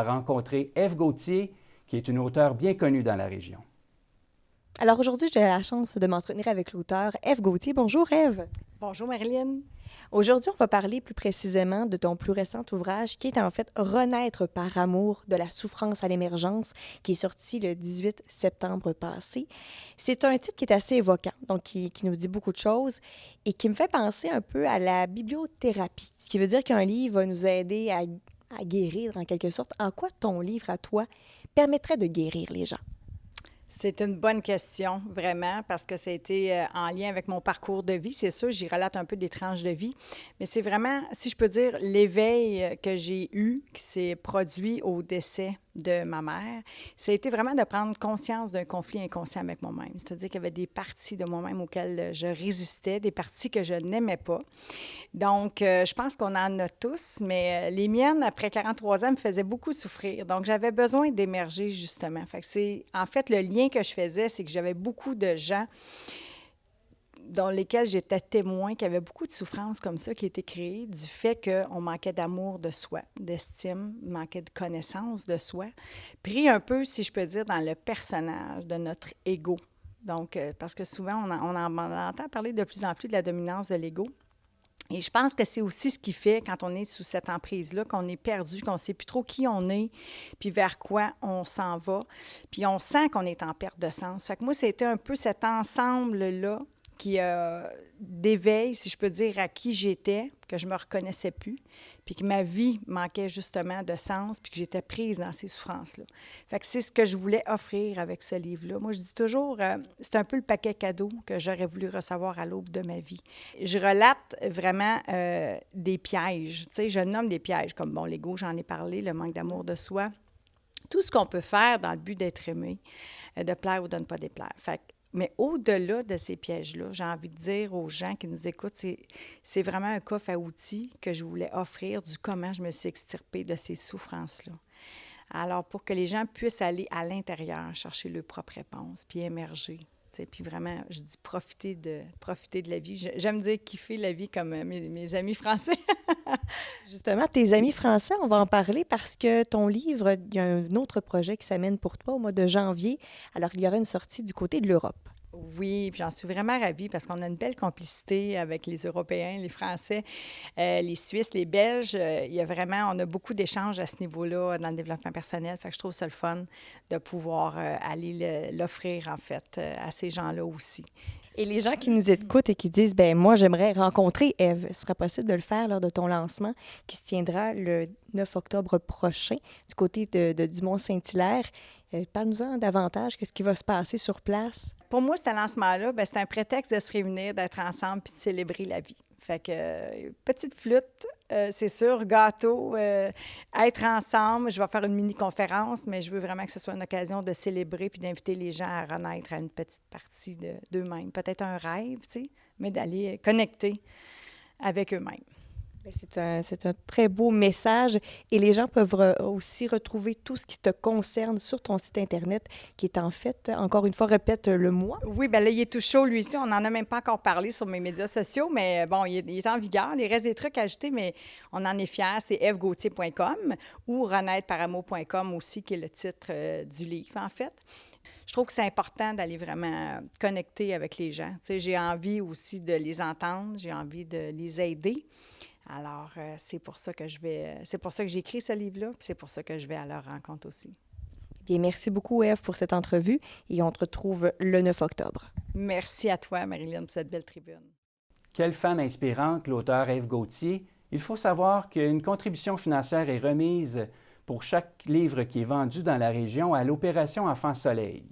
a rencontré Ève Gauthier, qui est une auteure bien connue dans la région. Alors aujourd'hui, j'ai la chance de m'entretenir avec l'auteur Ève Gauthier. Bonjour Ève. Bonjour Marilyn. Aujourd'hui, on va parler plus précisément de ton plus récent ouvrage qui est en fait Renaître par amour de la souffrance à l'émergence, qui est sorti le 18 septembre passé. C'est un titre qui est assez évoquant, donc qui nous dit beaucoup de choses et qui me fait penser un peu à la bibliothérapie, ce qui veut dire qu'un livre va nous aider à guérir en quelque sorte. En quoi ton livre à toi permettrait de guérir les gens? C'est une bonne question, vraiment, parce que ça a été en lien avec mon parcours de vie. C'est sûr, j'y relate un peu des tranches de vie, mais c'est vraiment, si je peux dire, l'éveil que j'ai eu, qui s'est produit au décès de ma mère, ça a été vraiment de prendre conscience d'un conflit inconscient avec moi-même. C'est-à-dire qu'il y avait des parties de moi-même auxquelles je résistais, des parties que je n'aimais pas. Donc, je pense qu'on en a tous, mais les miennes, après 43 ans, me faisaient beaucoup souffrir. Donc, j'avais besoin d'émerger, justement. Fait que c'est, en fait, le lien que je faisais, c'est que j'avais beaucoup de gens dans lesquels j'étais témoin, qu'il y avait beaucoup de souffrances comme ça qui étaient créées du fait qu'on manquait d'amour de soi, d'estime, manquait de connaissance de soi, pris un peu, si je peux dire, dans le personnage de notre ego. Donc, parce que souvent, on entend parler de plus en plus de la dominance de l'ego. Et je pense que c'est aussi ce qui fait, quand on est sous cette emprise-là, qu'on est perdu, qu'on ne sait plus trop qui on est, puis vers quoi on s'en va. Puis on sent qu'on est en perte de sens. Fait que moi, c'était un peu cet ensemble-là qui d'éveil, si je peux dire, à qui j'étais, que je ne me reconnaissais plus, puis que ma vie manquait justement de sens, puis que j'étais prise dans ces souffrances-là. Fait que c'est ce que je voulais offrir avec ce livre-là. Moi, je dis toujours, c'est un peu le paquet cadeau que j'aurais voulu recevoir à l'aube de ma vie. Je relate vraiment des pièges. Tu sais, je nomme des pièges, comme, bon, l'ego, j'en ai parlé, le manque d'amour de soi. Tout ce qu'on peut faire dans le but d'être aimé, de plaire ou de ne pas déplaire. Fait que mais au-delà de ces pièges-là, j'ai envie de dire aux gens qui nous écoutent, c'est vraiment un coffre à outils que je voulais offrir du comment je me suis extirpée de ces souffrances-là. Alors, pour que les gens puissent aller à l'intérieur, chercher leur propre réponse, puis émerger. Puis vraiment, je dis profiter de la vie. J'aime dire kiffer la vie comme mes amis français. Justement, tes amis français, on va en parler parce que ton livre, il y a un autre projet qui s'amène pour toi au mois de janvier. Alors, il y aura une sortie du côté de l'Europe. Oui, puis j'en suis vraiment ravie parce qu'on a une belle complicité avec les Européens, les Français, les Suisses, les Belges. Il y a vraiment, on a beaucoup d'échanges à ce niveau-là dans le développement personnel. Fait que je trouve ça le fun de pouvoir aller l'offrir, en fait, à ces gens-là aussi. Et les gens qui nous écoutent et qui disent, ben moi, j'aimerais rencontrer Ève, ce sera possible de le faire lors de ton lancement qui se tiendra le 9 octobre prochain du côté de Dumont-Saint-Hilaire. Parle-nous-en davantage, qu'est-ce qui va se passer sur place? Pour moi, ce lancement-là, c'est un prétexte de se réunir, d'être ensemble puis de célébrer la vie. Fait que, petite flûte, c'est sûr, gâteau, être ensemble. Je vais faire une mini-conférence, mais je veux vraiment que ce soit une occasion de célébrer puis d'inviter les gens à renaître à une petite partie d'eux-mêmes. Peut-être un rêve, tu sais, mais d'aller connecter avec eux-mêmes. C'est un très beau message et les gens peuvent aussi retrouver tout ce qui te concerne sur ton site Internet qui est en fait, encore une fois, répète le moi. Oui, bien là, il est tout chaud, lui aussi. On n'en a même pas encore parlé sur mes médias sociaux, mais bon, il est en vigueur. Il reste des trucs à ajouter, mais on en est fiers. C'est evgauthier.com ou renaîtreparamo.com aussi, qui est le titre du livre, en fait. Je trouve que c'est important d'aller vraiment connecter avec les gens. Tu sais, j'ai envie aussi de les entendre, j'ai envie de les aider. Alors, c'est pour ça que j'ai écrit ce livre-là, puis c'est pour ça que je vais à leur rencontre aussi. Bien, merci beaucoup, Ève, pour cette entrevue et on te retrouve le 9 octobre. Merci à toi, Marilyn, pour cette belle tribune. Quelle femme inspirante, l'auteur Ève Gauthier. Il faut savoir qu'une contribution financière est remise pour chaque livre qui est vendu dans la région à l'Opération Enfants Soleil.